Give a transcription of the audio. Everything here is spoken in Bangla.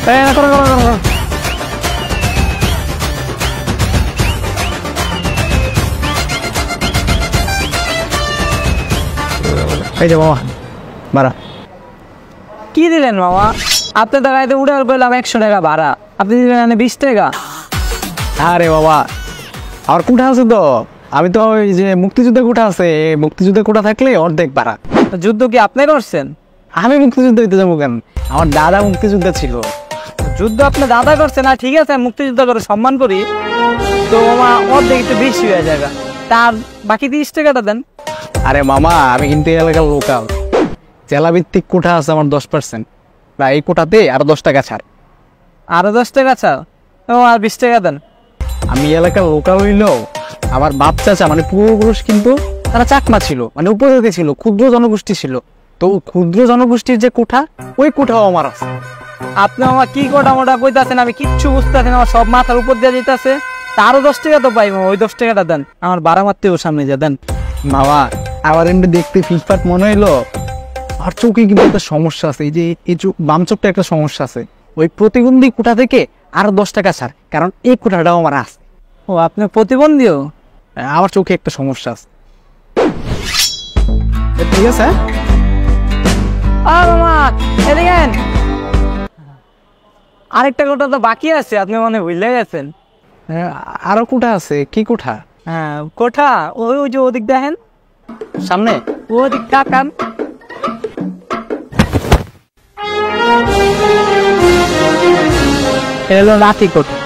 এই যে মামা ভাড়া। কি দিলেন মামা? আপনার টাকাতে উড়ে পেলাম 100 টাকা ভাড়া, আপনি দিলেন 20 টাকা। আরে বাবা আমার কোঠা আছে তো, আমি তো ওই যে মুক্তিযুদ্ধের কোঠা আছে, মুক্তিযুদ্ধের কোঠা থাকলে অর্ধেক ভাড়া। যুদ্ধ কি আপনি করছেন? আমি মুক্তিযুদ্ধ দিতে যাবো কেন? আমার দাদা মুক্তিযুদ্ধ ছিল। যুদ্ধ আপনার দাদা করছে না, ঠিক আছে মুক্তিযুদ্ধ করে সম্মান করি, তো মামা অর্ধেক একটু বেশি হয়ে যায়, তার বাকি 30 টাকাটা দেন। আরে মামা আমি কিন্তু এলাকার লোকাল, জেলা ভিত্তিক কোঠা আছে আমার 10%, বা এই কোঠাতে আরো 10 টাকা ছাড়। আরো 10 টাকা ছাড়? ও আর 20 টাকা দেন। আমি এলাকার লোকাল হইলেও আমার বাপ চাচা মানে পূর্বপুরুষ কিন্তু তারা চাকমা ছিল, মানে উপজাতি ছিল, ক্ষুদ্র জনগোষ্ঠী ছিল। তো ক্ষুদ্র জনগোষ্ঠীর যে কোঠা, ওই কোঠাও আমার আছে। আপনি আমার কি কোটা মোটা কইতাছেন, আমি কিচ্ছু বুঝতেছি না, আমার সব মাথার উপর দিয়ে যেতেছে। তারও 10 টাকা তো পাই, ওই 10 টাকাটা দেন, আমার বাড়া মারতেও সামনে যা দেন। মামা আবার এমনি দেখতে ফিটফাট মনে হইলো, আর চোখে কিন্তু একটা সমস্যা আছে, এই যে এই চোখ বাম চোখটা একটা সমস্যা আছে। ওই প্রতিবন্ধী কোঠা থেকে আরো 10 টাকা ছাড়, কারণ এই কোঠাটাও আমার আছে। ও আপনি প্রতিবন্ধীও? আমার চোখে একটা সমস্যা আছে। ঠিক আছে মামা এদিকে আরেকটা কোঠা তো বাকি আছে, আপনি মনে ভুলে গেছেন। আরো কোঠা আছে। কি কোঠা? হ্যাঁ কোঠা ওই ওই যে ওদিক দেখেন সামনে, ওদিক তাকান। এলো রাতি কোঠা।